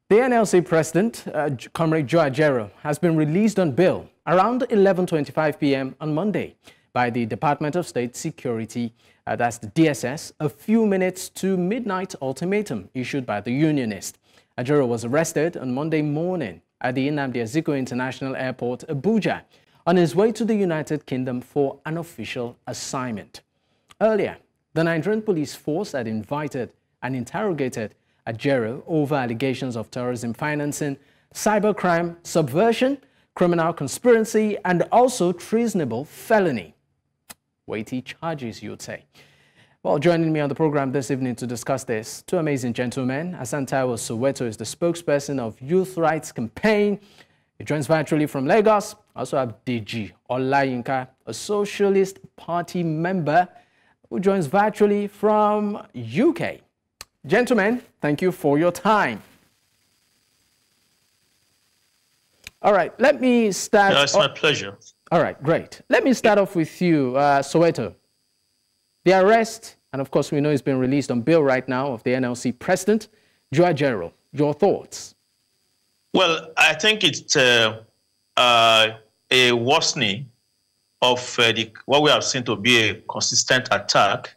The NLC president, Comrade Ajaero, has been released on bail around 11:25 p.m. on Monday by the Department of State Security, that's the DSS, a few minutes to midnight ultimatum issued by the unionist. Ajaero was arrested on Monday morning at the Nnamdi Azikiwe International Airport, Abuja, on his way to the United Kingdom for an official assignment. Earlier, the Nigerian police force had invited and interrogated Ajaero over allegations of terrorism financing, cybercrime, subversion, criminal conspiracy, and also treasonable felony. Weighty charges, you'd say. Well, joining me on the program this evening to discuss this, two amazing gentlemen. Hassan Soweto is the spokesperson of Youth Rights Campaign. He joins virtually from Lagos. Also have Deji Olayinka, a Socialist Party member, who joins virtually from UK. Gentlemen, thank you for your time. All right, let me start. No, it's my pleasure. All right, great. Let me start off with you, Soweto. The arrest, and of course we know he's been released on bail right now, of the NLC president, Ajaero. Your thoughts? Well, I think it's a worsening of what we have seen to be a consistent attack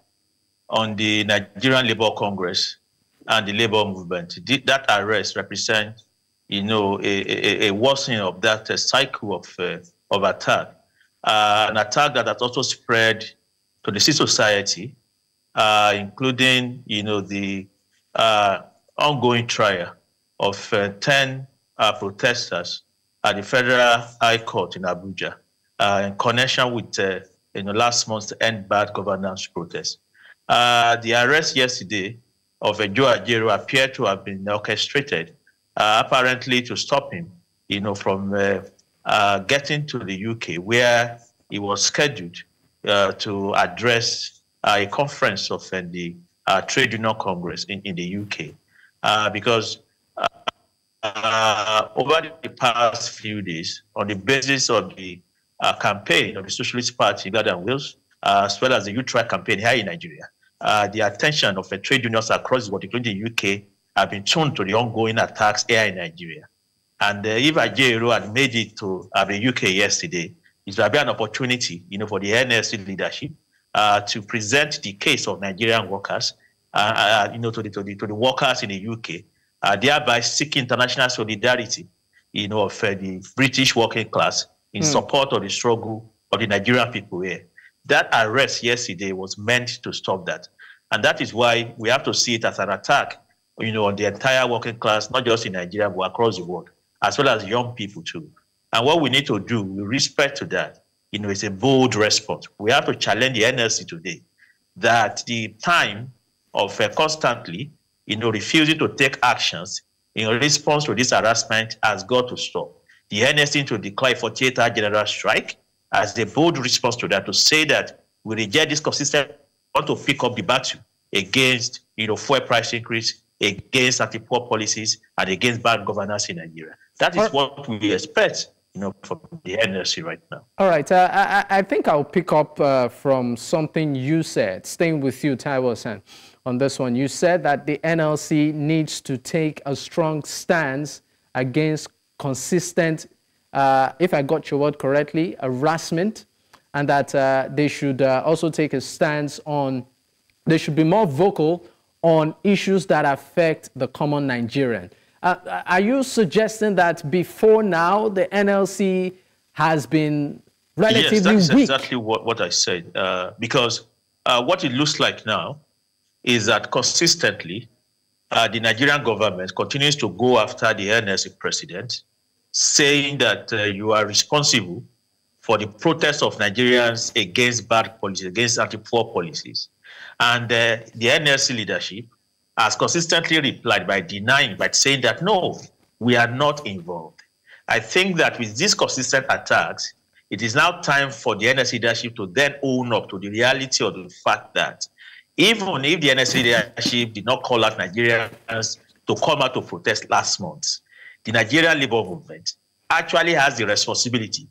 on the Nigerian Labour Congress and the Labour movement. That arrest represents, a worsening of that cycle of attack, an attack that has also spread to the civil society, including, the ongoing trial of 10 protesters at the Federal High Court in Abuja in connection with, last month's End Bad Governance protest. The arrest yesterday of Ajaero appeared to have been orchestrated, apparently to stop him, from getting to the UK, where he was scheduled to address a conference of the Trade Union Congress in the UK, because over the past few days, on the basis of the campaign of the Socialist Party, God and Wills, as well as the Youth Rights campaign here in Nigeria, the attention of the trade unions across the world, including the UK, have been tuned to the ongoing attacks here in Nigeria. And if Ajaero had made it to the UK yesterday, it would be an opportunity, for the NLC leadership to present the case of Nigerian workers, to the workers in the UK, thereby seeking international solidarity, of the British working class in support of the struggle of the Nigerian people here. That arrest yesterday was meant to stop that. And that is why we have to see it as an attack, on the entire working class, not just in Nigeria, but across the world, as well as young people too. And what we need to do with respect to that, is a bold response. We have to challenge the NLC today that the time of constantly, refusing to take actions in response to this harassment has got to stop. The NLC to declare 48-hour general strike as a bold response to that, to say that we reject this consistent, want to pick up the battle against, fuel price increase, against anti-poor policies, and against bad governance in Nigeria. That is what we expect, from the NLC right now. All right. I think I'll pick up from something you said, staying with you, Taiwo-san, on this one. You said that the NLC needs to take a strong stance against consistent, if I got your word correctly, harassment, and that they should also take a stance on, they should be more vocal on issues that affect the common Nigerian. Are you suggesting that before now the NLC has been relatively weak? Yes, that's exactly what I said. Because what it looks like now is that consistently the Nigerian government continues to go after the NLC president, saying that you are responsible for the protest of Nigerians against bad policies, against anti-poor policies. And the NLC leadership has consistently replied by denying, by saying that, no, we are not involved. I think that with these consistent attacks, it is now time for the NLC leadership to then own up to the reality of the fact that even if the NLC leadership did not call out Nigerians to come out to protest last month, the Nigerian Labour movement actually has the responsibility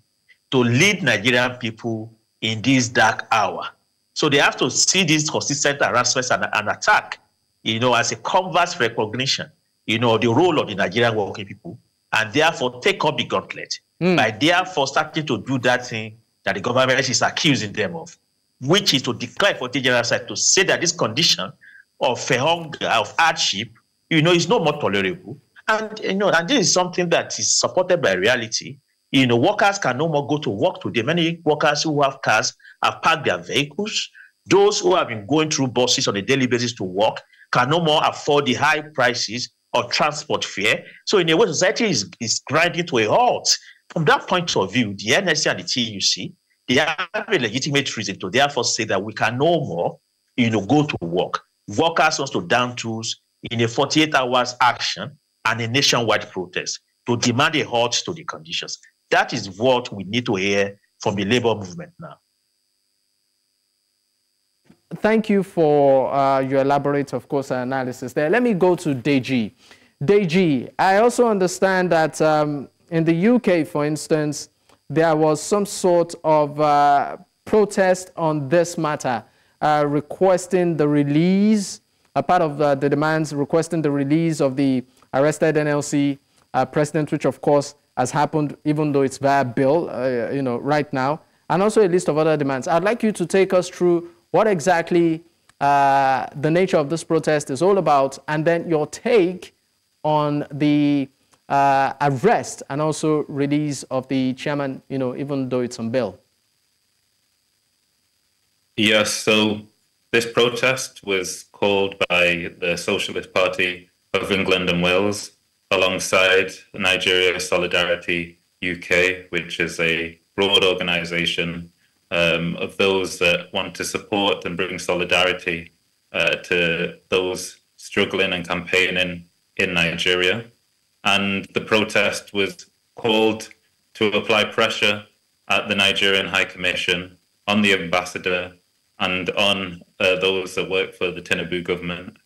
to lead Nigerian people in this dark hour. So they have to see these consistent harassments and attack, as a converse recognition, the role of the Nigerian working people, and therefore take up the gauntlet by therefore starting to do that thing that the government is accusing them of, which is to declare for the general side to say that this condition of hunger, of hardship, is no more tolerable. And, and this is something that is supported by reality. Workers can no more go to work today. Many workers who have cars have parked their vehicles. Those who have been going through buses on a daily basis to work can no more afford the high prices of transport fare. So in a way, society is grinding to a halt. From that point of view, the NLC and the TUC, they have a legitimate reason to therefore say that we can no more, go to work. Workers want to down tools in a 48 hours action and a nationwide protest to demand a halt to the conditions. That is what we need to hear from the labor movement now. Thank you for your elaborate, of course, analysis there. Let me go to Deji. Deji, I also understand that in the UK, for instance, there was some sort of protest on this matter, requesting the release, a part of the demands requesting the release of the arrested NLC president, which of course has happened, even though it's via bill, right now, and also a list of other demands. I'd like you to take us through what exactly the nature of this protest is all about, and then your take on the arrest and also release of the chairman, even though it's on bail. Yes, so this protest was called by the Socialist Party of England and Wales alongside Nigeria Solidarity UK, which is a broad organisation of those that want to support and bring solidarity to those struggling and campaigning in Nigeria. And the protest was called to apply pressure at the Nigerian High Commission, on the ambassador, and on those that work for the Tinubu government,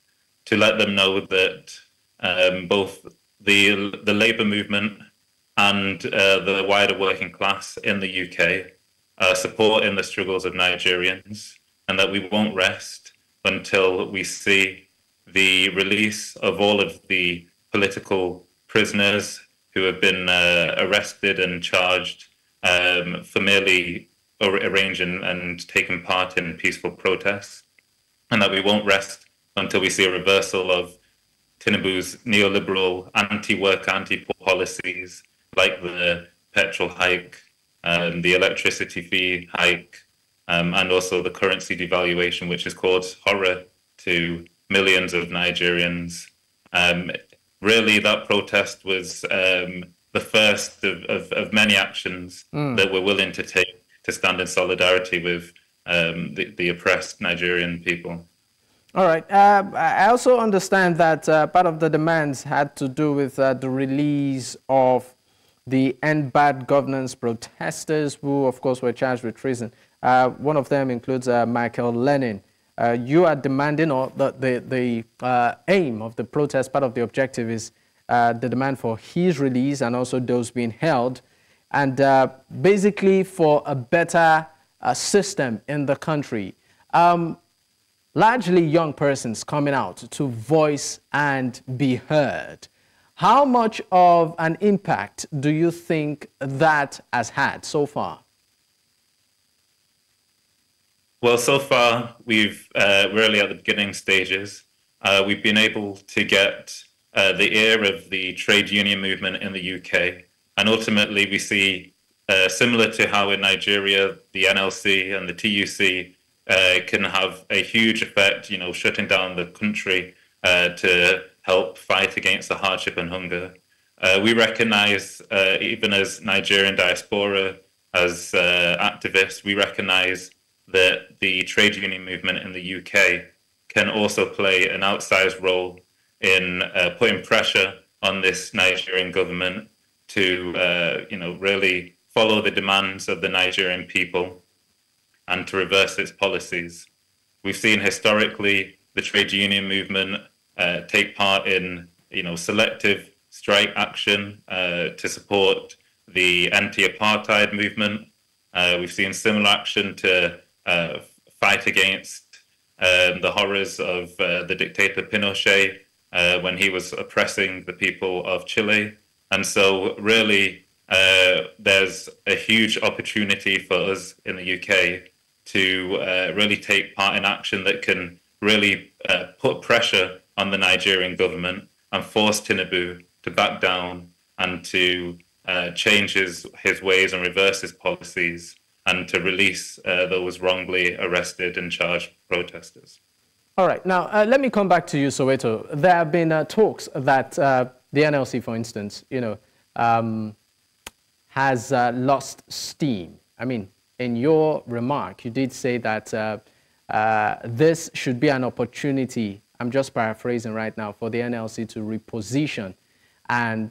to let them know that both the labour movement and the wider working class in the UK are supporting the struggles of Nigerians, and that we won't rest until we see the release of all of the political prisoners who have been arrested and charged for merely arranging and taking part in peaceful protests, and that we won't rest until we see a reversal of Tinubu's neoliberal anti-work, anti-poor policies, like the petrol hike, the electricity fee hike, and also the currency devaluation, which has caused horror to millions of Nigerians. Really, that protest was the first of many actions that we're willing to take to stand in solidarity with the oppressed Nigerian people. All right. I also understand that part of the demands had to do with the release of the End Bad Governance protesters who, of course, were charged with treason. One of them includes Michael Lenin. You are demanding, or the aim of the protest, part of the objective is the demand for his release and also those being held, and basically for a better system in the country. Largely young persons coming out to voice and be heard. How much of an impact do you think that has had so far? Well, so far, we're really at the beginning stages. We've been able to get the ear of the trade union movement in the UK. And ultimately, we see, similar to how in Nigeria, the NLC and the TUC can have a huge effect, shutting down the country to help fight against the hardship and hunger. We recognize, even as Nigerian diaspora, as activists, we recognize that the trade union movement in the UK can also play an outsized role in putting pressure on this Nigerian government to, really follow the demands of the Nigerian people and to reverse its policies. We've seen historically the trade union movement take part in, selective strike action to support the anti-apartheid movement. We've seen similar action to fight against the horrors of the dictator Pinochet when he was oppressing the people of Chile. And so really, there's a huge opportunity for us in the UK to really take part in action that can really put pressure on the Nigerian government and force Tinubu to back down and to change his ways and reverse his policies and to release those wrongly arrested and charged protesters. All right. Now, let me come back to you, Soweto. There have been talks that the NLC, for instance, has lost steam. I mean, in your remark, you did say that this should be an opportunity, I'm just paraphrasing right now, for the NLC to reposition and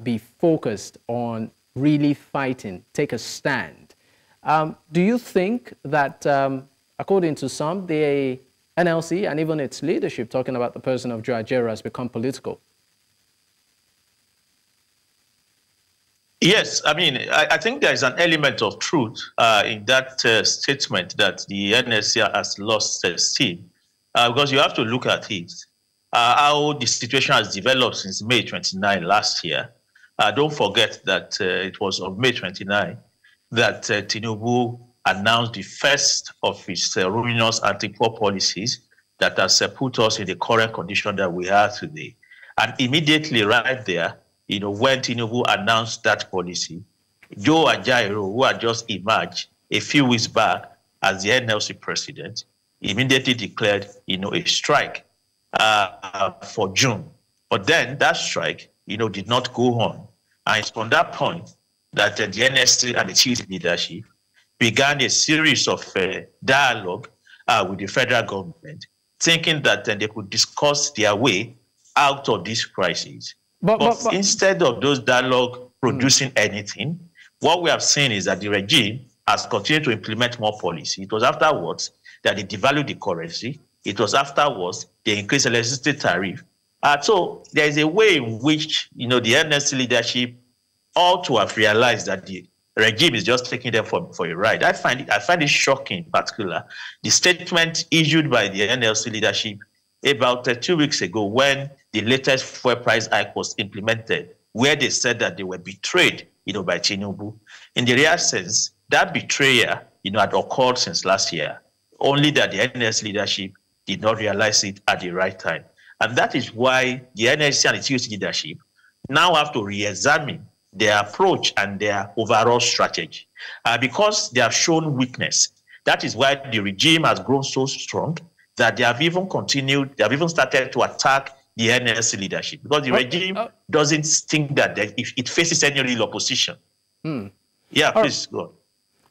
be focused on really fighting, take a stand. Do you think that, according to some, the NLC and even its leadership, talking about the person of Ajaero, has become political? Yes, I mean, I think there is an element of truth in that statement that the NLC has lost steam, because you have to look at it, how the situation has developed since May 29 last year. Don't forget that it was on May 29 that Tinubu announced the first of his ruinous anti-poor policies that has put us in the current condition that we are today. And immediately right there, when Tinubu announced that policy, Joe Ajaero, who had just emerged a few weeks back as the NLC president, immediately declared, a strike for June. But then that strike, did not go on. And it's from that point that the NLC and the chief leadership began a series of dialogue with the federal government, thinking that they could discuss their way out of this crisis. But instead of those dialogue producing anything, what we have seen is that the regime has continued to implement more policy. It was afterwards that they devalued the currency. It was afterwards they increased electricity tariff. So there is a way in which the NLC leadership ought to have realized that the regime is just taking them for a ride. I find it shocking, in particular, the statement issued by the NLC leadership about 2 weeks ago when the latest fuel price hike was implemented, where they said that they were betrayed, by Tinubu. In the real sense, that betrayal, had occurred since last year, only that the NLC leadership did not realize it at the right time. And that is why the NLC and its youth leadership now have to re-examine their approach and their overall strategy, because they have shown weakness. That is why the regime has grown so strong that they have even started to attack the NLC leadership, because the regime doesn't think that if it faces any real opposition. Yeah, please go on.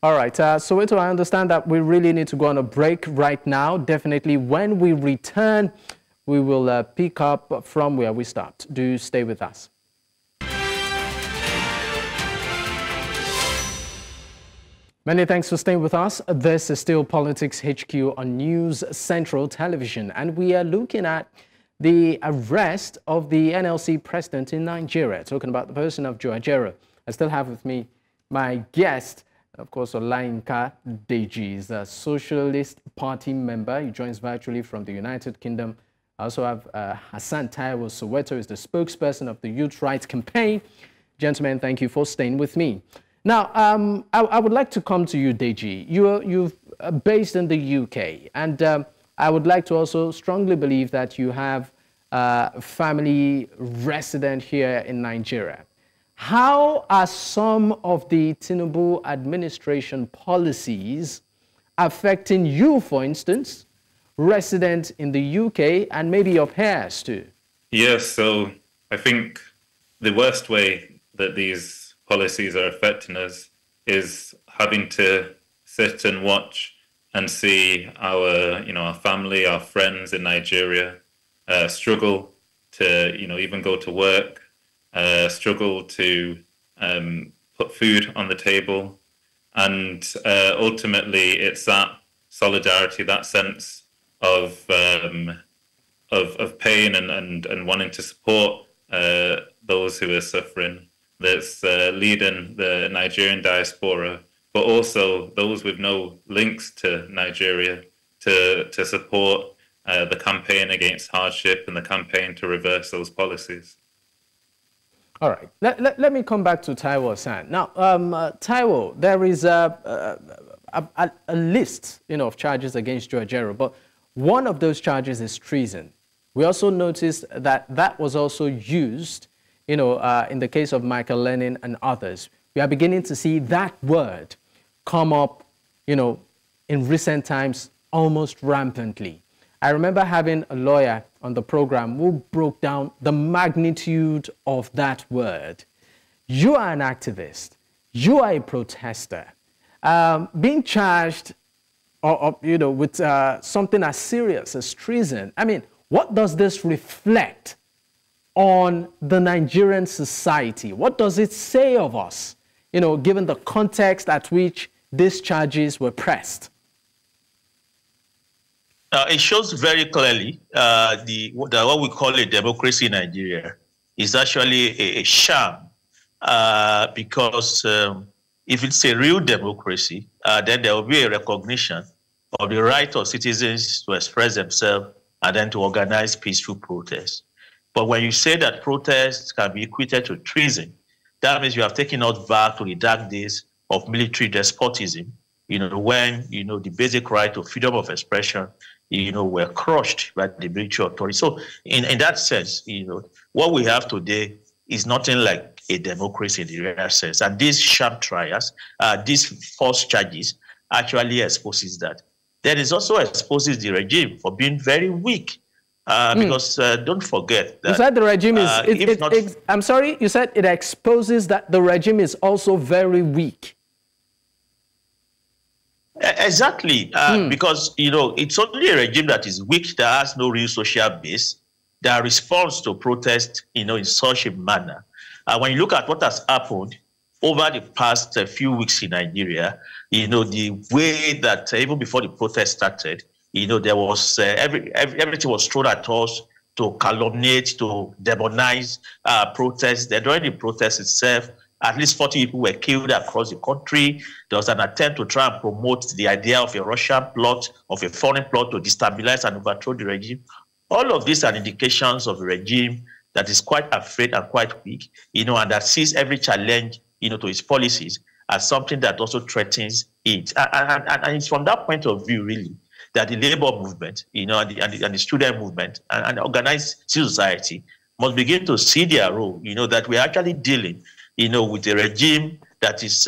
All right, Soweto, I understand that we really need to go on a break right now. Definitely, when we return, we will pick up from where we stopped. Do stay with us. Many thanks for staying with us. This is still Politics HQ on News Central Television, and we are looking at the arrest of the NLC president in Nigeria, talking about the person of Ajaero. I still have with me my guest, of course, Olayinka Deji, is a Socialist Party member. He joins virtually from the United Kingdom. I also have Hassan Soweto, is the spokesperson of the Youth Rights Campaign. Gentlemen, thank you for staying with me. Now, I would like to come to you, Deji. You're based in the UK, and I would like to also strongly believe that you have family resident here in Nigeria. How are some of the Tinubu administration policies affecting you, for instance, resident in the UK, and maybe your peers too? Yes, so I think the worst way that these policies are affecting us is having to sit and watch and see our family, our friends in Nigeria struggle to even go to work, struggle to put food on the table, and ultimately it's that solidarity, that sense of pain and wanting to support those who are suffering that's leading the Nigerian diaspora, but also those with no links to Nigeria to support the campaign against hardship and the campaign to reverse those policies. All right. Let me come back to Taiwo Hassan. Now, Taiwo, there is a list, of charges against Joe Ajaero, but one of those charges is treason. We also noticed that that was also used, in the case of Michael Lenin and others. We are beginning to see that word come up, in recent times almost rampantly. I remember having a lawyer on the program who broke down the magnitude of that word. You are an activist. You are a protester. Being charged with something as serious as treason. I mean, what does this reflect on the Nigerian society? What does it say of us, given the context at which these charges were pressed? It shows very clearly what we call a democracy in Nigeria is actually a sham, because if it's a real democracy, then there will be a recognition of the right of citizens to express themselves and then to organize peaceful protests. But when you say that protests can be equated to treason, that means you have taken us back to the dark days of military despotism, when, the basic right of freedom of expression, were crushed by the military authority. So in that sense, what we have today is nothing like a democracy in the real sense. And these sham trials, these false charges actually exposes that. Then it also exposes the regime for being very weak. Because don't forget that... You said the regime is... I'm sorry, you said it exposes that the regime is also very weak. Exactly, because, it's only a regime that is weak, that has no real social base, that responds to protest, in such a manner. When you look at what has happened over the past few weeks in Nigeria, the way that even before the protest started, there was everything was thrown at us to calumniate, to demonize protests. Then during the protest itself, at least 40 people were killed across the country. There was an attempt to try and promote the idea of a Russian plot, of a foreign plot to destabilize and overthrow the regime. All of these are indications of a regime that is quite afraid and quite weak, and that sees every challenge, to its policies as something that also threatens it. And it's from that point of view, really, that the labor movement, and the student movement and organized civil society must begin to see their role, that we're actually dealing with a regime that is,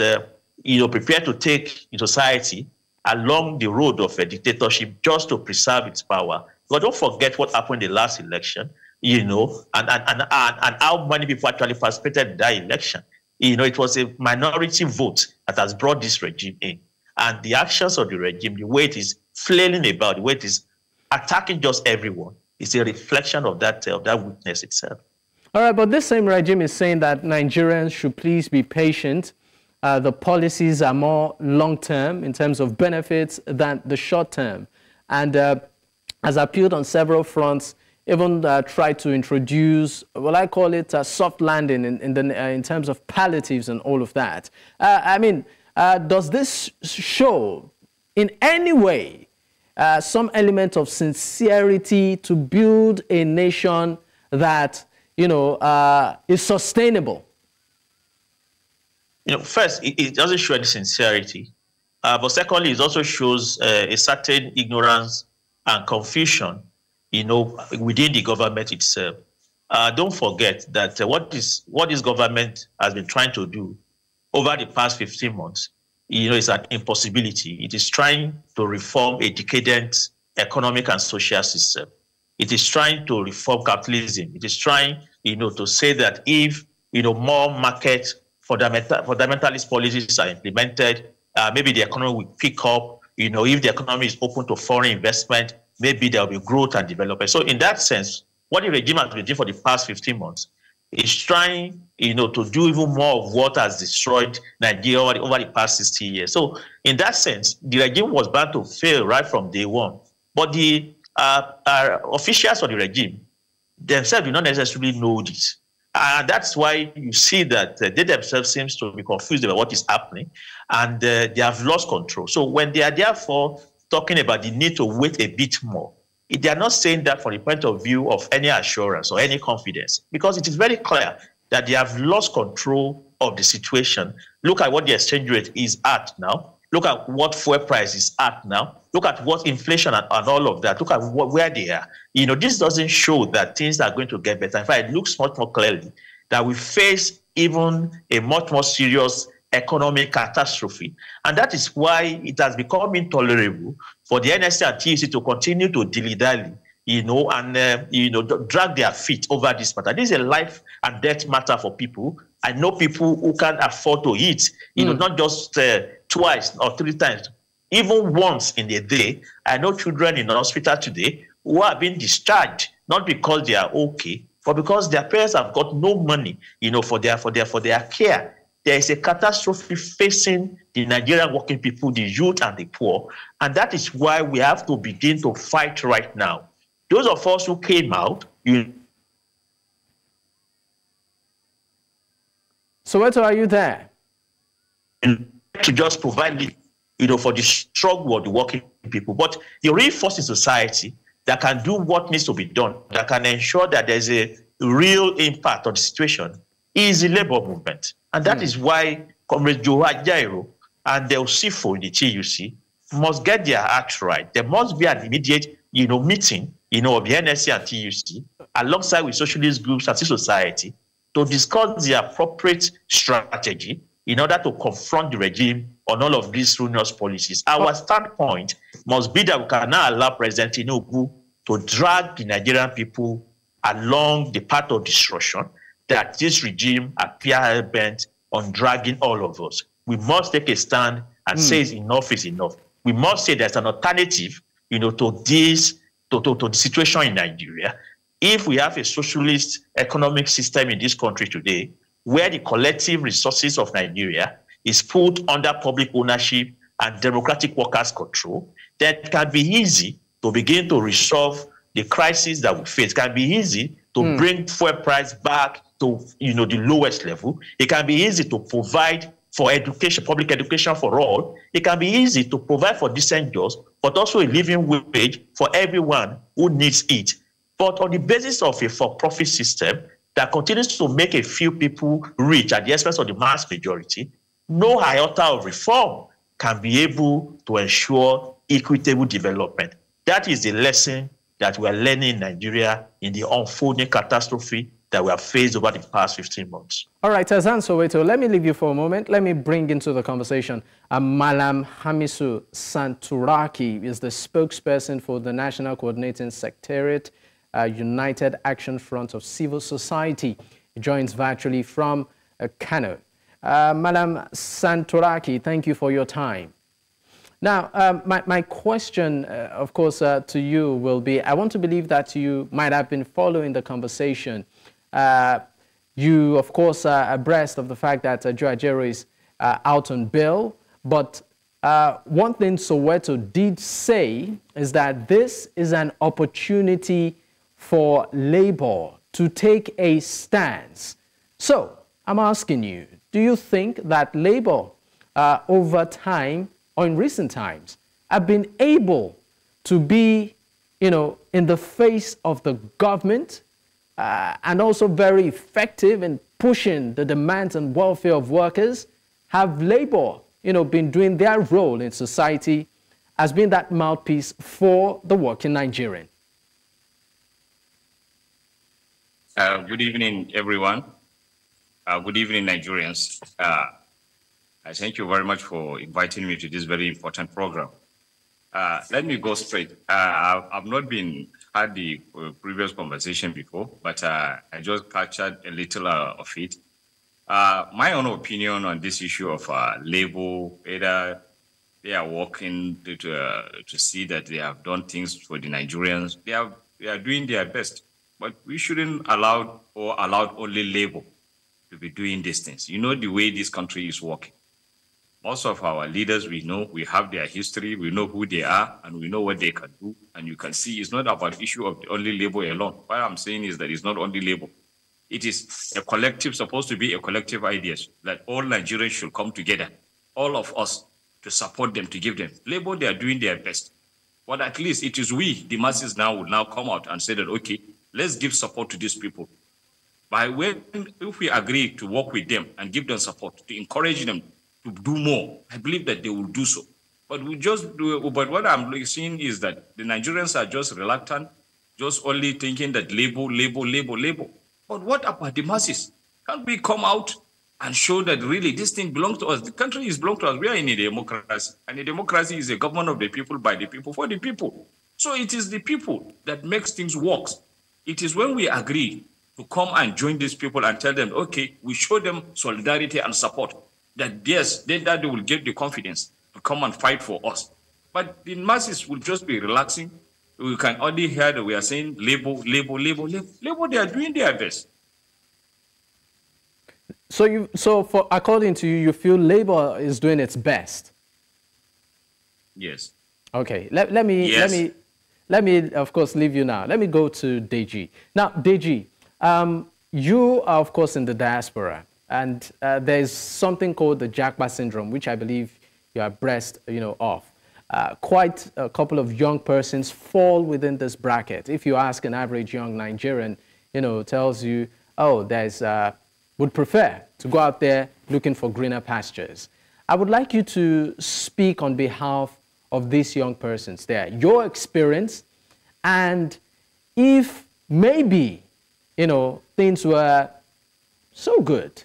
prepared to take society along the road of a dictatorship just to preserve its power. But don't forget what happened in the last election, and how many people actually participated in that election. It was a minority vote that has brought this regime in. And the actions of the regime, the way it is flailing about, the way it is attacking just everyone, is a reflection of that weakness itself. All right, but this same regime is saying that Nigerians should please be patient. The policies are more long-term in terms of benefits than the short-term. And has appealed on several fronts, even tried to introduce, well, I call it a soft landing in terms of palliatives and all of that. Does this show in any way some element of sincerity to build a nation that is sustainable? First, it doesn't show any sincerity. But secondly, it also shows a certain ignorance and confusion, within the government itself. Don't forget that what this government has been trying to do over the past 15 months, is an impossibility. It is trying to reform a decadent economic and social system. It is trying to reform capitalism. It is trying, to say that if, more market fundamentalist policies are implemented, maybe the economy will pick up. If the economy is open to foreign investment, maybe there will be growth and development. So in that sense, what the regime has been doing for the past 15 months is trying, to do even more of what has destroyed Nigeria over the past 60 years. So in that sense, the regime was bound to fail right from day one. But the officials of the regime themselves do not necessarily know this. And that's why you see that they themselves seem to be confused about what is happening, and they have lost control. So when they are therefore talking about the need to wait a bit more, they are not saying that from the point of view of any assurance or any confidence, because it is very clear that they have lost control of the situation. Look at what the exchange rate is at now. Look at what fuel price is at now. Look at what inflation and all of that. Look at where they are. This doesn't show that things are going to get better. In fact, it looks much more clearly that we face even a much more serious economic catastrophe. And that is why it has become intolerable for the NLC and TUC to continue to dilly-dally, and drag their feet over this matter. This is a life and death matter for people. I know people who can't afford to eat, not just twice or three times, even once in a day. I know children in the hospital today who are being discharged, not because they are okay, but because their parents have got no money, for their care. There is a catastrophe facing the Nigerian working people, the youth and the poor. And that is why we have to begin to fight right now. Those of us who came out, Soweto, are you there? To just provide, for the struggle of the working people. But the reinforcing society that can do what needs to be done, that can ensure that there's a real impact on the situation, is the labor movement. And that is why Comrade Ajaero and the Osifo in the TUC must get their act right. There must be an immediate, meeting, of the NLC and TUC, alongside with socialist groups and civil society, to discuss the appropriate strategy in order to confront the regime on all of these ruinous policies. Our standpoint must be that we cannot allow President Tinubu to drag the Nigerian people along the path of destruction that this regime appears bent on dragging all of us. We must take a stand and say enough is enough. We must say there's an alternative, to this, to the situation in Nigeria. If we have a socialist economic system in this country today, where the collective resources of Nigeria is put under public ownership and democratic workers' control, then it can be easy to begin to resolve the crisis that we face. It can be easy to bring fuel price back to the lowest level. It can be easy to provide for education, public education for all. It can be easy to provide for decent jobs, but also a living wage for everyone who needs it. But on the basis of a for-profit system that continues to make a few people rich at the expense of the mass majority, no iota of reform can be able to ensure equitable development. That is the lesson that we are learning in Nigeria in the unfolding catastrophe that we have faced over the past 15 months. All right, Hassan Soweto, let me leave you for a moment. Let me bring into the conversation Malam Hamisu Santuraki is the spokesperson for the National Coordinating Secretariat, United Action Front of Civil Society. He joins virtually from Kano. Malam Santuraki, thank you for your time. Now, my question, of course, to you will be, I want to believe that you might have been following the conversation. You, of course, are abreast of the fact that Ajaero is out on bail. But one thing Soweto did say is that this is an opportunity for Labour to take a stance. So I'm asking you, do you think that Labour over time or in recent times have been able to be, in the face of the government and also very effective in pushing the demands and welfare of workers? Have Labour, been doing their role in society as being that mouthpiece for the working Nigerian? Good evening, everyone. Good evening, Nigerians. I thank you very much for inviting me to this very important program. Let me go straight. I've not had the previous conversation before, but I just captured a little of it. My own opinion on this issue of Labour, whether they are working to see that they have done things for the Nigerians, they are doing their best. But we shouldn't allow only Labour to be doing these things. You know the way this country is working. Most of our leaders, we know, we have their history, we know who they are, and we know what they can do. And you can see it's not about the issue of only Labour alone. What I'm saying is that it's not only Labour. It is a collective, supposed to be a collective ideas that all Nigerians should come together, all of us, to support them, to give them. Labour, they are doing their best. But at least it is we, the masses now, will now come out and say that, okay, let's give support to these people. If we agree to work with them and give them support, to encourage them to do more, I believe that they will do so. But but what I'm seeing is that the Nigerians are just reluctant, just only thinking that label. But what about the masses? Can't we come out and show that really this thing belongs to us? The country is belongs to us. We are in a democracy, and a democracy is a government of the people, by the people, for the people. So it is the people that makes things work. It is when we agree to come and join these people and tell them, okay, we show them solidarity and support, that yes, then that they will get the confidence to come and fight for us. But the masses will just be relaxing. We can only hear that we are saying label. They are doing their best. So according to you, you feel Labour is doing its best? Yes. Okay. Let me of course leave you now. Let me go to Deji. Now, Deji, you are of course in the diaspora, and there's something called the Japa syndrome, which I believe you are abreast, of. Quite a couple of young persons fall within this bracket. If you ask an average young Nigerian, tells you, oh, would prefer to go out there looking for greener pastures. I would like you to speak on behalf of these young persons there, your experience, and if maybe, things were so good,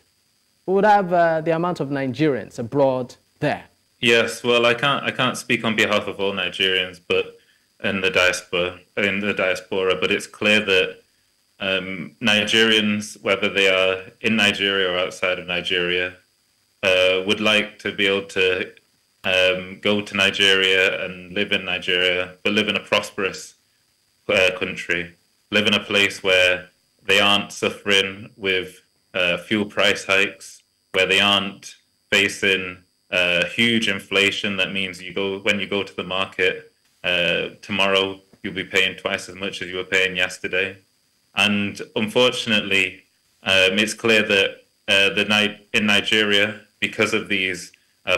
we would have the amount of Nigerians abroad there. Yes, well, I can't speak on behalf of all Nigerians, but in the diaspora, but it's clear that Nigerians, whether they are in Nigeria or outside of Nigeria, would like to be able to go to Nigeria and live in Nigeria, but live in a prosperous country, live in a place where they aren't suffering with fuel price hikes, where they aren't facing huge inflation. That means when you go to the market tomorrow, you'll be paying twice as much as you were paying yesterday. And unfortunately, it's clear that in Nigeria, because of these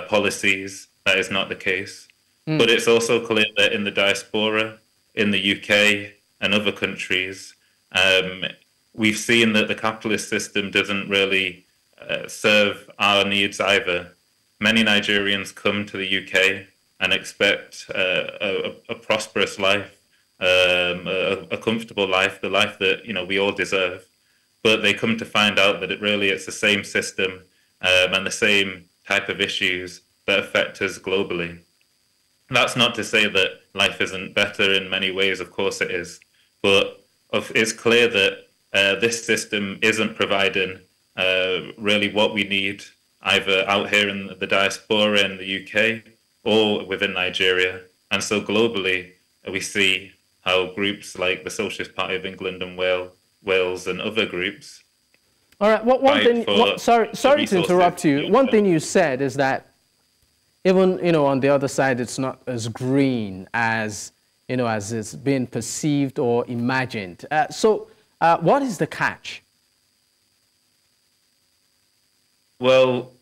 policies, that is not the case. But it's also clear that in the diaspora, in the UK and other countries, we've seen that the capitalist system doesn't really serve our needs either. Many Nigerians come to the UK and expect a prosperous life, a comfortable life, the life that we all deserve. But they come to find out that it's the same system and the same type of issues that affect us globally. That's not to say that life isn't better in many ways, of course it is. But it's clear that this system isn't providing really what we need, either out here in the diaspora in the UK or within Nigeria. And so globally, we see how groups like the Socialist Party of England and Wales and other groups. All right. One thing. Sorry to interrupt you. One thing you said is that even on the other side, it's not as green as as it's been perceived or imagined. So, what is the catch? Well,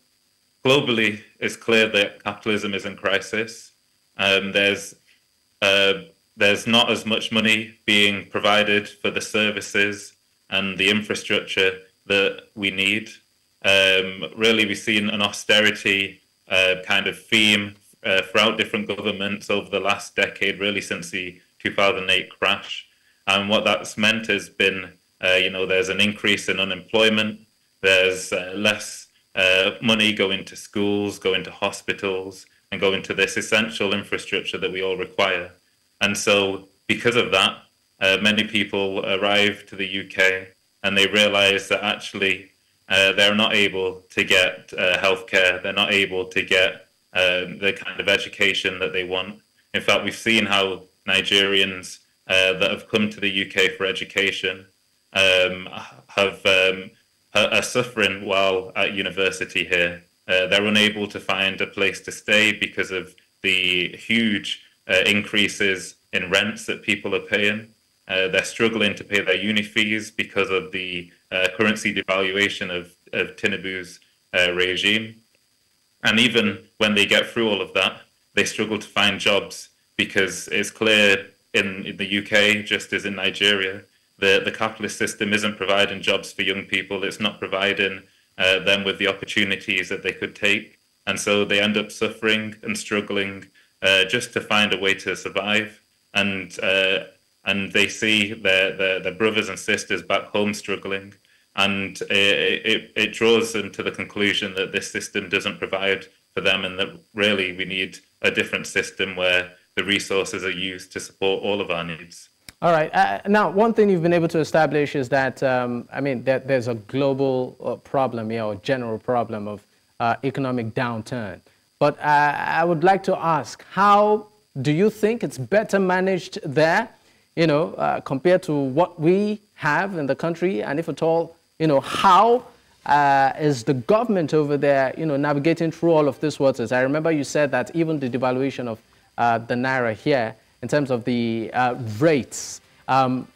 globally, it's clear that capitalism is in crisis. There's not as much money being provided for the services and the infrastructure that we need. Really, we've seen an austerity kind of theme throughout different governments over the last decade, really since the 2008 crash. And what that's meant has been, there's an increase in unemployment. There's less money going to schools, going to hospitals, and going to this essential infrastructure that we all require. And so because of that, many people arrive to the UK and they realize that actually they're not able to get healthcare. They're not able to get the kind of education that they want. In fact, we've seen how Nigerians that have come to the UK for education are suffering while at university here. They're unable to find a place to stay because of the huge increases in rents that people are paying. They're struggling to pay their uni fees because of the currency devaluation of Tinubu's regime. And even when they get through all of that, they struggle to find jobs because it's clear in the UK, just as in Nigeria, the capitalist system isn't providing jobs for young people. It's not providing them with the opportunities that they could take. And so they end up suffering and struggling just to find a way to survive. And they see their brothers and sisters back home struggling. And it draws them to the conclusion that this system doesn't provide for them, and that really we need a different system where the resources are used to support all of our needs. All right. Now, one thing you've been able to establish is that, I mean, that there's a global problem here, or general problem of economic downturn. But I would like to ask, how do you think it's better managed there, you know, compared to what we have in the country? And if at all, you know, how is the government over there, you know, navigating through all of these waters? I remember you said that even the devaluation of the Naira here, in terms of the rates,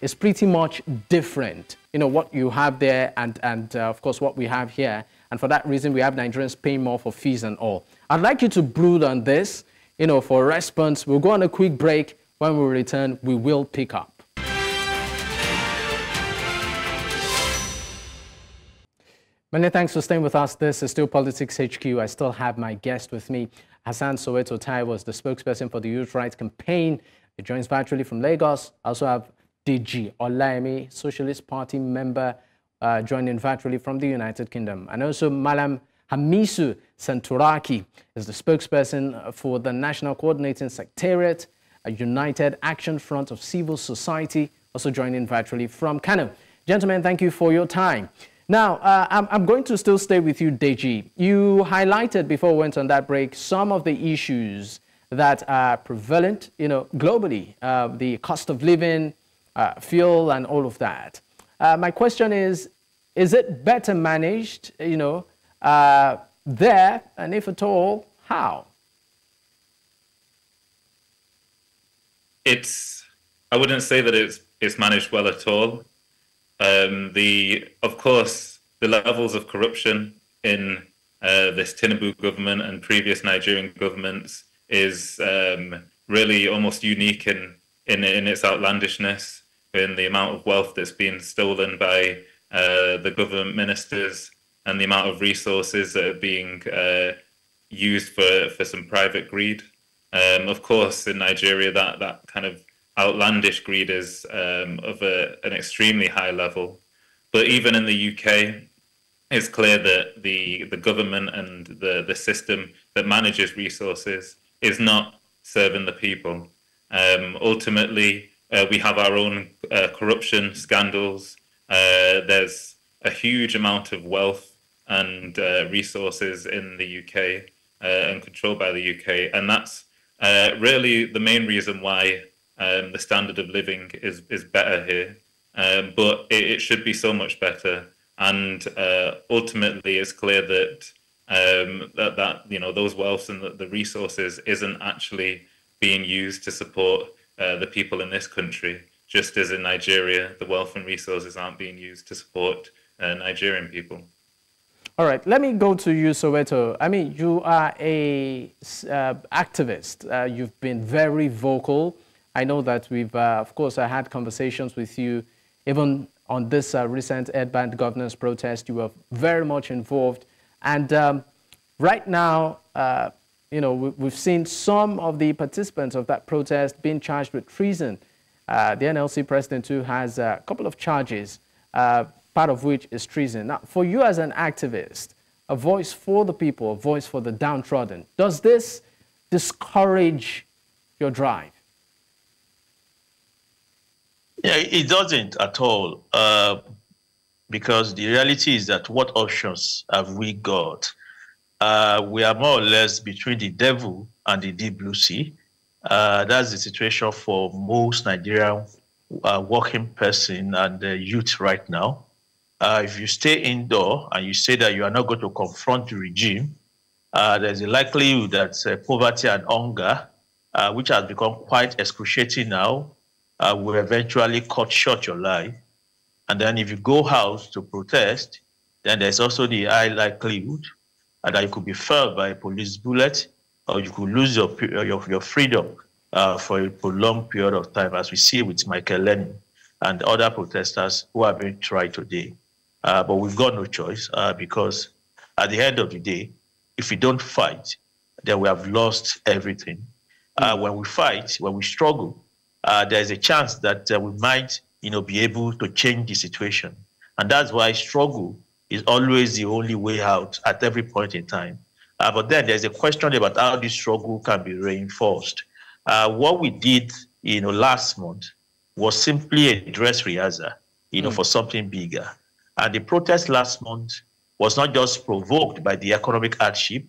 is pretty much different. You know, what you have there and of course, what we have here. And for that reason, we have Nigerians paying more for fees and all. I'd like you to brood on this, you know, for a response. We'll go on a quick break. When we return, we will pick up. Many thanks for staying with us. This is still Politics HQ. I still have my guest with me. Hassan Soweto was the spokesperson for the Youth Rights Campaign. He joins virtually from Lagos. I also have DG Olaimi, Socialist Party member, joining virtually from the United Kingdom. And also Malam Hamisu Santuraki is the spokesperson for the National Coordinating Secretariat, a United Action Front of Civil Society, also joining virtually from Kano. Gentlemen, thank you for your time. Now, I'm going to still stay with you, Deji. You highlighted before we went on that break some of the issues that are prevalent, you know, globally, the cost of living, fuel, and all of that. My question is it better managed, you know, there, and if at all, how? I wouldn't say that it's managed well at all. Of course, the levels of corruption in this Tinubu government and previous Nigerian governments is really almost unique in its outlandishness, in the amount of wealth that's been stolen by the government ministers and the amount of resources that are being used for some private greed. Of course, in Nigeria, that kind of outlandish greed is of an extremely high level. But even in the UK, it's clear that the government and the system that manages resources is not serving the people. Ultimately, we have our own corruption scandals. There's a huge amount of wealth and resources in the UK and controlled by the UK. And that's really the main reason why the standard of living is better here, but it should be so much better. And ultimately, it's clear that that you know, those wealths and the resources isn't actually being used to support the people in this country. Just as in Nigeria, the wealth and resources aren't being used to support Nigerian people. All right, let me go to you, Soweto. I mean, you are a activist. You've been very vocal. I know that we've, of course, had conversations with you, even on this recent Ed-Band governance protest. You were very much involved. And right now, you know, we've seen some of the participants of that protest being charged with treason. The NLC president, too, has a couple of charges, part of which is treason. Now, for you as an activist, a voice for the people, a voice for the downtrodden, does this discourage your drive? Yeah, it doesn't at all, because the reality is that what options have we got? We are more or less between the devil and the deep blue sea. That's the situation for most Nigerian working person and youth right now. If you stay indoor and you say that you are not going to confront the regime, there's a likelihood that poverty and hunger, which has become quite excruciating now, will eventually cut short your life. And then if you go out to protest, then there's also the high likelihood that you could be felled by a police bullet, or you could lose your freedom. for a prolonged period of time, as we see with Michael Lenin and other protesters who are being tried today. But we've got no choice because at the end of the day, if we don't fight, then we have lost everything. When we fight, when we struggle, there's a chance that we might, be able to change the situation. And that's why struggle is always the only way out at every point in time. But then there's a question about how this struggle can be reinforced. What we did, last month was simply a dress rehearsal, for something bigger. And the protest last month was not just provoked by the economic hardship,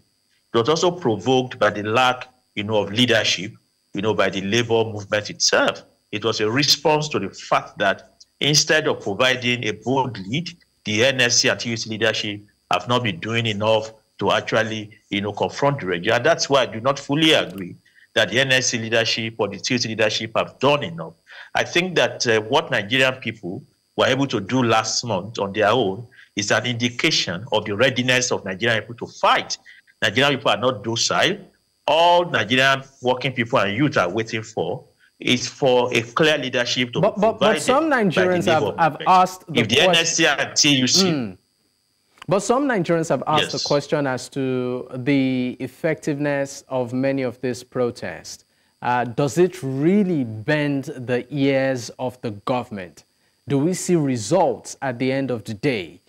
it was also provoked by the lack, of leadership, by the labor movement itself. It was a response to the fact that instead of providing a bold lead, the NLC and TUC leadership have not been doing enough to actually, confront the regime. And that's why I do not fully agree that the NLC leadership or the TUC leadership have done enough. I think that what Nigerian people were able to do last month on their own is an indication of the readiness of Nigerian people to fight. Nigerian people are not docile. All Nigerian working people and youth are waiting for is for a clear leadership to be provided. But some Nigerians have asked the if the NLC and TUC... But some Nigerians have asked the question as to the effectiveness of many of these protests. Does it really bend the ears of the government? Do we see results at the end of the day?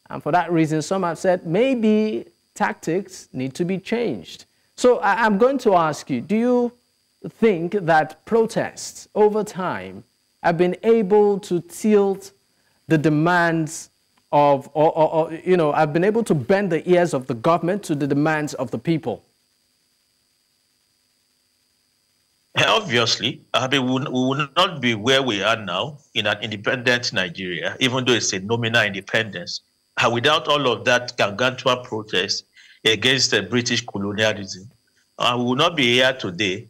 And for that reason, some have said maybe tactics need to be changed. So I'm going to ask you, do you think that protests over time have been able to tilt the demands of, have been able to bend the ears of the government to the demands of the people? Obviously, we will not be where we are now in an independent Nigeria, even though it's a nominal independence, without all of that gargantuan protest against British colonialism. We will not be here today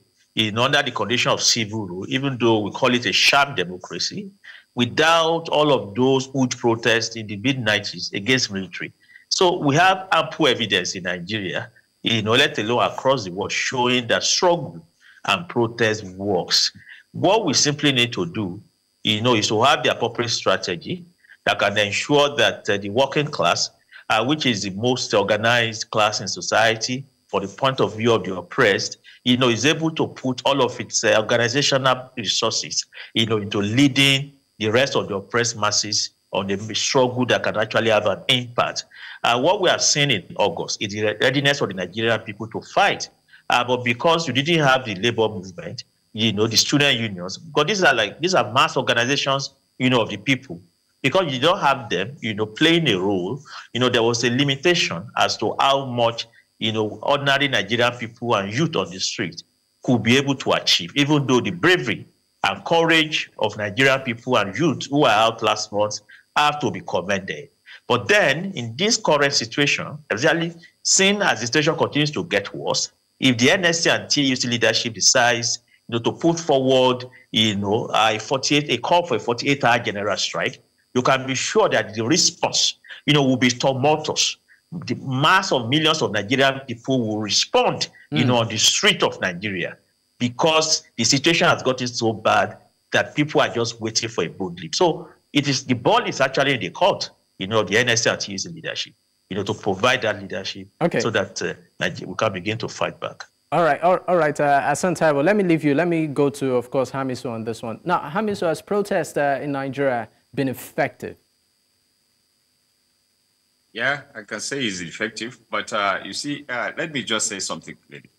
under the condition of civil rule, even though we call it a sham democracy, without all of those huge protests in the mid-90s against military. So we have ample evidence in Nigeria, let alone across the world, showing that struggle and protest works. What we simply need to do, is to have the appropriate strategy that can ensure that the working class, which is the most organized class in society, for the point of view of the oppressed, is able to put all of its organizational resources, into leading the rest of the oppressed masses on the struggle that can actually have an impact. What we have seen in August is the readiness of the Nigerian people to fight. But because you didn't have the labor movement, the student unions, because these are mass organizations, of the people. Because you don't have them, playing a role, there was a limitation as to how much, ordinary Nigerian people and youth on the street could be able to achieve, even though the bravery and courage of Nigerian people and youth who are out last month have to be commended. But then, in this current situation, exactly, seeing as the situation continues to get worse, if the NLC and TUC leadership decides, to put forward, a call for a 48-hour general strike, you can be sure that the response, will be tumultuous. The mass of millions of Nigerian people will respond, on the street of Nigeria, because the situation has gotten so bad that people are just waiting for a bold lead. So the ball is actually in the court, the NLC and TUC leadership, to provide that leadership so that we can begin to fight back. All right. Hassan Soweto, let me leave you. Let me go to, of course, Hamisu on this one. Now, Hamisu, has protest in Nigeria been effective? Yeah, I can say it's effective, but you see, let me just say something clearly.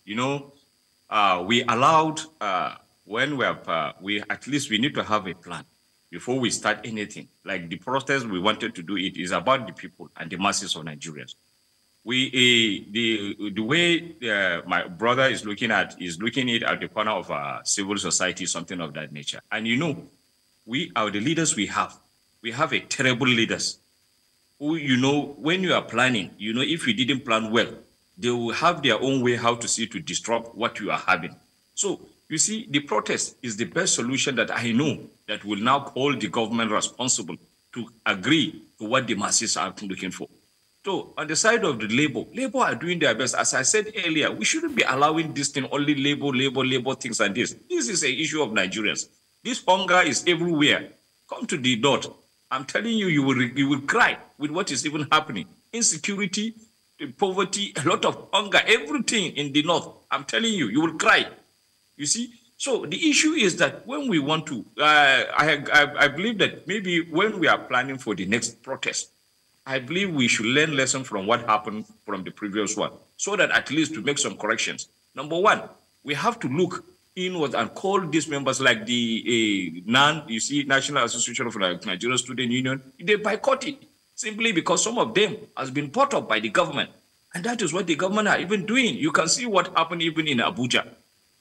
We allowed, when we at least we need to have a plan before we start anything. Like the protest we wanted to do, it is about the people and the masses of Nigerians. The way my brother is looking at it at the corner of civil society, something of that nature. And we are the leaders we have a terrible leaders who, when you are planning, if you didn't plan well, they will have their own way how to see to disrupt what you are having. So you see, the protest is the best solution that I know that will now hold the government responsible to agree to what the masses are looking for. So on the side of the Labour are doing their best. As I said earlier, we shouldn't be allowing this thing only Labour things and this. This is an issue of Nigerians. This hunger is everywhere. Come to the north. I'm telling you, you will cry with what is even happening. Insecurity, poverty, a lot of hunger, everything in the north. I'm telling you, you will cry. You see? So the issue is that when we want to, I believe that maybe when we are planning for the next protest, I believe we should learn lessons from what happened from the previous one, so that at least to make some corrections. Number one, we have to look inward and call these members like the National Association of Nigerian Student Union. They boycott it simply because some of them has been brought up by the government. And that is what the government are even doing. You can see what happened even in Abuja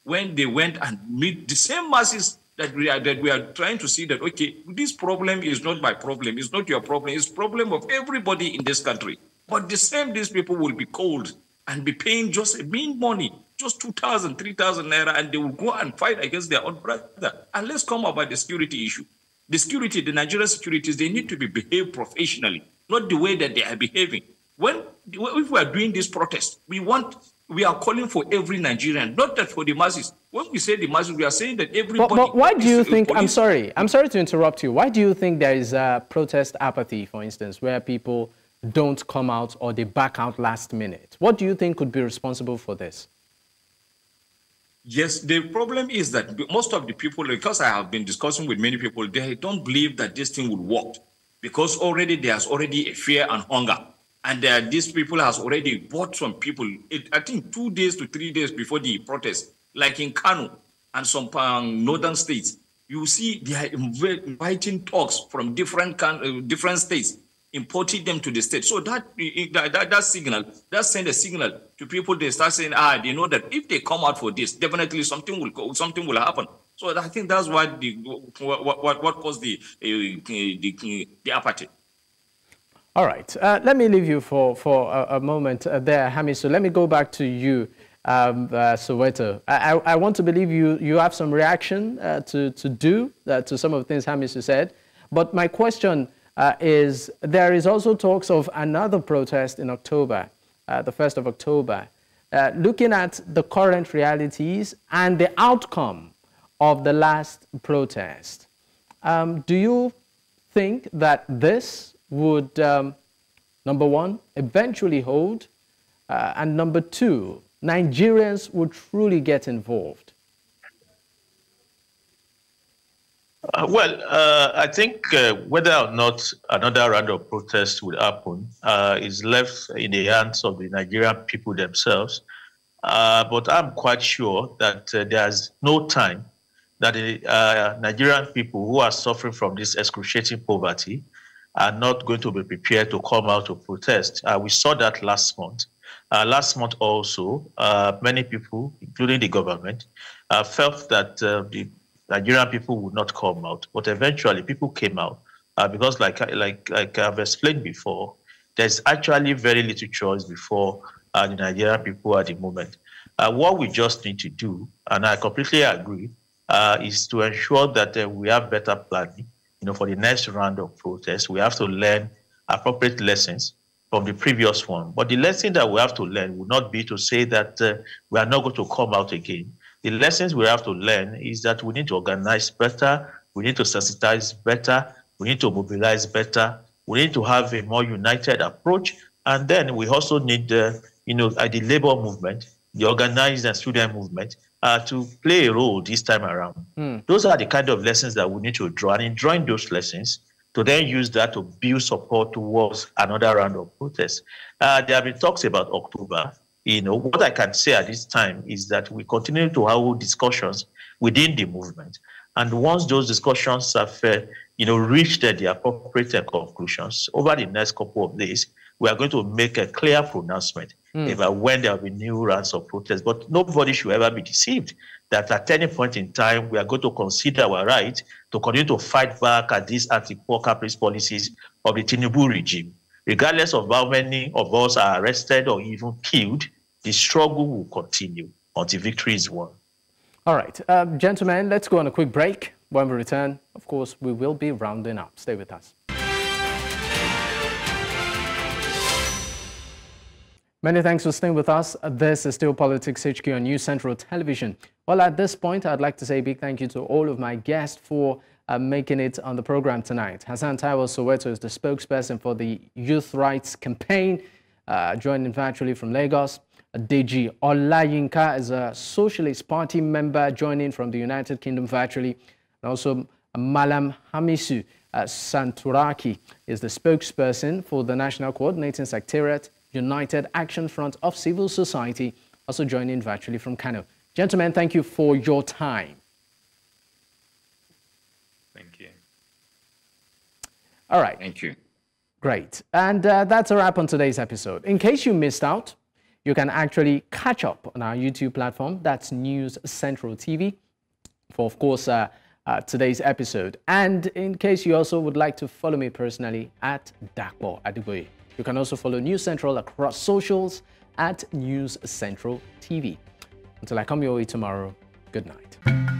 when they went and meet the same masses that we are trying to see that, okay, this problem is not my problem, it's not your problem, it's problem of everybody in this country. But these people will be called and be paying just a mean money, just 2,000, 3,000 naira, and they will go and fight against their own brother. And let's come about the security issue. The Nigerian securities, they need to be behaved professionally, not the way that they are behaving. If we are doing this protest, we are calling for every Nigerian, not that for the masses. When we say the masses, we are saying that everybody. But why do you think? I'm sorry to interrupt you. Why do you think there is protest apathy, for instance, where people don't come out or they back out last minute? What do you think could be responsible for this? Yes, the problem is that most of the people, because I have been discussing with many people, they don't believe that this thing will work, because there's already a fear and hunger. And these people has already bought some people, I think 2 days to 3 days before the protest, like in Kano and some northern states. You see they are inviting talks from different states, importing them to the state. So that send a signal to people. They start saying, they know that if they come out for this, definitely something will happen. So I think that's what caused the apathy. All right. Let me leave you for a moment there, Hamisu. So let me go back to you, Soweto. I want to believe you have some reaction to some of the things Hamisu said. But my question is, there is also talks of another protest in October, the 1st of October. Looking at the current realities and the outcome of the last protest, do you think that this would, number one, eventually hold, and number two, Nigerians would truly get involved? I think whether or not another round of protests will happen is left in the hands of the Nigerian people themselves. But I'm quite sure that there's no time that the Nigerian people who are suffering from this excruciating poverty are not going to be prepared to come out to protest. We saw that last month. Last month also, many people, including the government, felt that the Nigerian people would not come out. But eventually, people came out because, like I've explained before, there's actually very little choice before the Nigerian people at the moment. What we just need to do, and I completely agree, is to ensure that we have better planning. For the next round of protests, we have to learn appropriate lessons from the previous one. But the lesson that we have to learn will not be to say that we are not going to come out again. The lessons we have to learn is that we need to organize better, we need to sensitize better, we need to mobilize better, we need to have a more united approach, and then we also need, the labor movement, the organized and student movement, to play a role this time around. Those are the kind of lessons that we need to draw, and in drawing those lessons, to then use that to build support towards another round of protests. There have been talks about October. What I can say at this time is that we continue to have discussions within the movement. And once those discussions have, reached the appropriate conclusions, over the next couple of days, we are going to make a clear pronouncement about when there will be new rounds of protests. But nobody should ever be deceived that at any point in time, we are going to consider our right to continue to fight back at these anti-poor capitalist policies of the Tinubu regime. Regardless of how many of us are arrested or even killed, the struggle will continue until victory is won. All right, gentlemen, let's go on a quick break. When we return, of course, we will be rounding up. Stay with us. Many thanks for staying with us. This is still Politics HQ on News Central Television. Well, at this point, I'd like to say a big thank you to all of my guests for making it on the program tonight. Hassan Soweto is the spokesperson for the Youth Rights Campaign, joining virtually from Lagos. Deji Olayinka is a Socialist Party member joining from the United Kingdom virtually. And also Malam Hamisu Santuraki is the spokesperson for the National Coordinating Secretariat, United Action Front of Civil Society, also joining virtually from Kano. Gentlemen, thank you for your time. Thank you. All right. Thank you. Great. And that's a wrap on today's episode. In case you missed out, you can actually catch up on our YouTube platform. That's News Central TV for, of course, today's episode. And in case you also would like to follow me personally at Dapo Adiboye. You can also follow News Central across socials at News Central TV. Until I come your way tomorrow, good night.